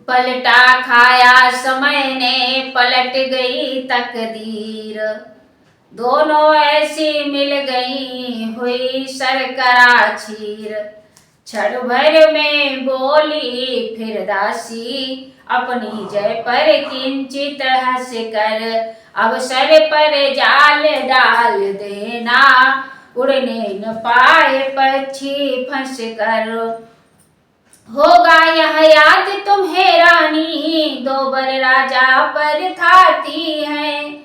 पलटा खाया समय ने, पलट गई तकदीर। दोनों ऐसी मिल गई, हुई सरकरा चीर। क्षण भर में बोली फिर दासी, अपनी जय पर किंचित हंस कर। अवसर पर जाल डाल देना, उड़ने न पाए पक्षी फंस कर। होगा यह याद तुम्हें रानी, दो बर राजा पर थाती है।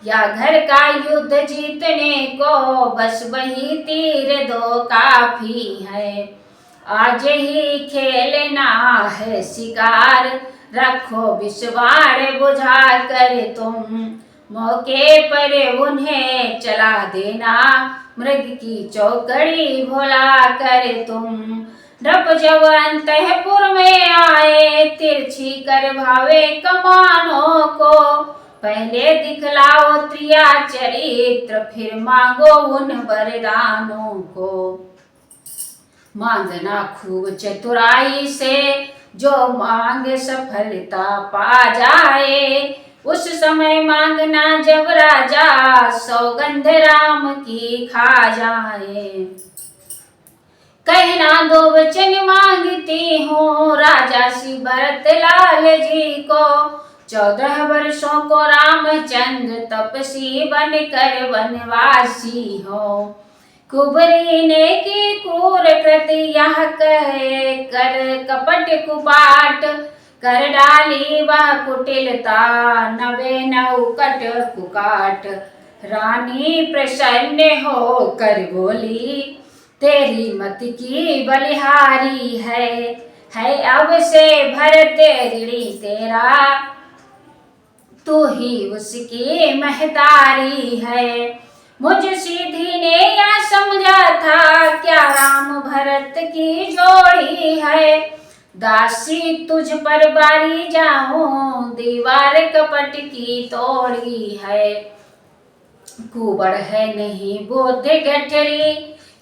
या घर का युद्ध जीतने को, बस वही तीर दो काफी है। आज ही खेलना है शिकार, रखो विषवाण बुझा कर तुम। मौके पर उन्हें चला देना, मृग की चौकड़ी भुला कर तुम। नृप जब अंतःपुर में आए, तिरछी कर भावे कमानों को। पहले दिखलाओ त्रिया चरित्र, फिर मांगो उन वरदानों को। मांगना खूब चतुराई से, जो मांग सफलता पा जाए। उस समय मांगना जब राजा, सौगंध राम की खा जाए। कहना दो वचन मांगती हूँ, राजा श्री भरत लाल जी को। 14 वर्षों को रामचंद्र तपसी बनकर वनवासी हो। कुबरी ने की क्रूर कृति यह कहे कर, कपट कुपाट कर डाली वह कुटिलता। 99 कट कुकाट। रानी प्रसन्न हो कर बोली, तेरी मत की बलिहारी है अब से भरत ऋणी तेरा। तू ही उसकी महतारी है। मुझ सीधी ने यह समझा था, क्या राम भरत की जोड़ी है। दासी तुझ पर बारी जाऊं, दीवार कपट की तोड़ी है। कुबड़ है नहीं बोध गठरी,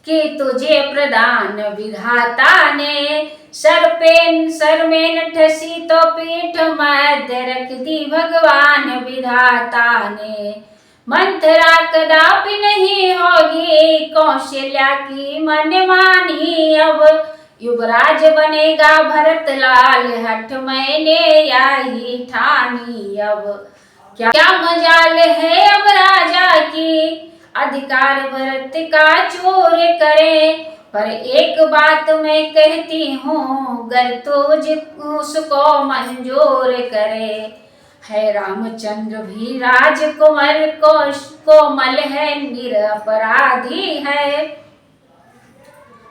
कि तुझे प्रदान विधाता ने। सर में न ठसी तो पीठ मध्य रख दी भगवान विधाता ने। मंथरा कदापि नहीं होगी, कौशल्या की मनमानी अब। युवराज बनेगा भरत लाल, हठ मैंने यही ठानी अब। क्या मजाल है अब राजा की, अधिकार भरत का चोर करे। पर एक बात मैं कहती हूँ, गर तुझ उसको मंजूर करे। है रामचंद्र भी राजकुमार कोमल है, निरपराधी है।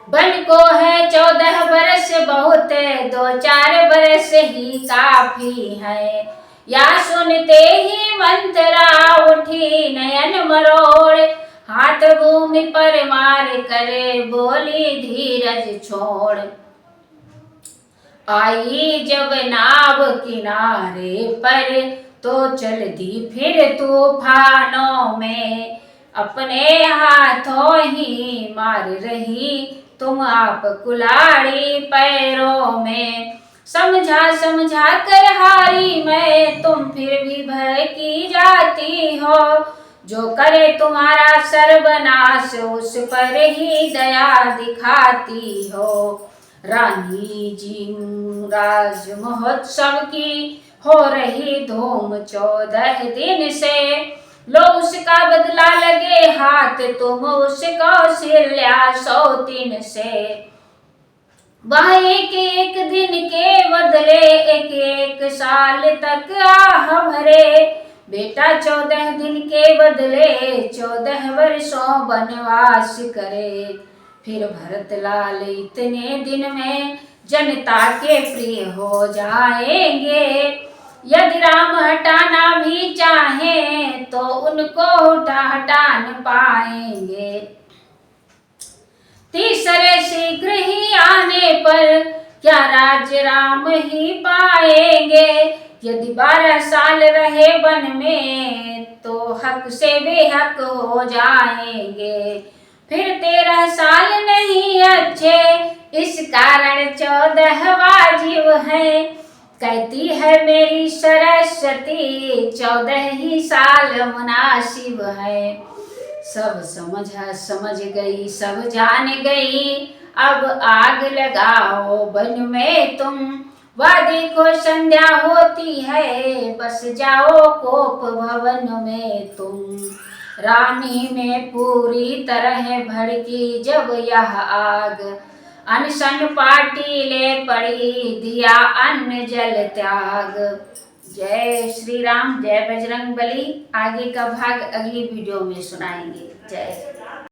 बन को है 14 बरस बहुत, 2-4 बरस ही काफी है। या सुनते ही मंथरा उठी नयन मरोड़, हाथ भूमि पर मार करे बोली धीरज छोड़। आई जब नाव किनारे पर, तो चल दी फिर तूफानों में। अपने हाथों ही मार रही तुम आप कुल्हाड़ी पैरों में। समझा कर हारी मैं, तुम फिर भी भय की जाती हो। जो करे तुम्हारा सर्वनाश, उस पर ही दया दिखाती हो। रानी जी राज महोत्सव की हो रही धूम 14 दिन से। लो उसका बदला लगे हाथ, तुम उसको कौशल्या सौतीन से। वह एक एक दिन के बदले एक एक साल तक आह भरे। बेटा 14 दिन के बदले 14 वर्षों वनवास करे। फिर भरत लाल इतने दिन में जनता के प्रिय हो जाएंगे। यदि राम हटाना भी चाहें, तो उनको हटा न पाएंगे। तीसरे शीघ्र ही आने पर, क्या राज्य राम ही पाएंगे। यदि 12 साल रहे वन में, तो हक से बेहक हो जाएंगे। फिर 13 साल नहीं अच्छे, इस कारण 14 वाजिब है। कहती है मेरी सरस्वती 14 ही साल मुनासिब है। सब समझ गई, सब जान गई, अब आग लगाओ वन में तुम। वादी को संध्या होती है, बस जाओ कोप भवन में तुम। रानी में पूरी तरह भड़की जब यह आग, अनशन पार्टी ले पड़ी, दिया अन्न जल त्याग। जय श्री राम, जय बजरंग बली। आगे का भाग अगली वीडियो में सुनाएंगे। जय।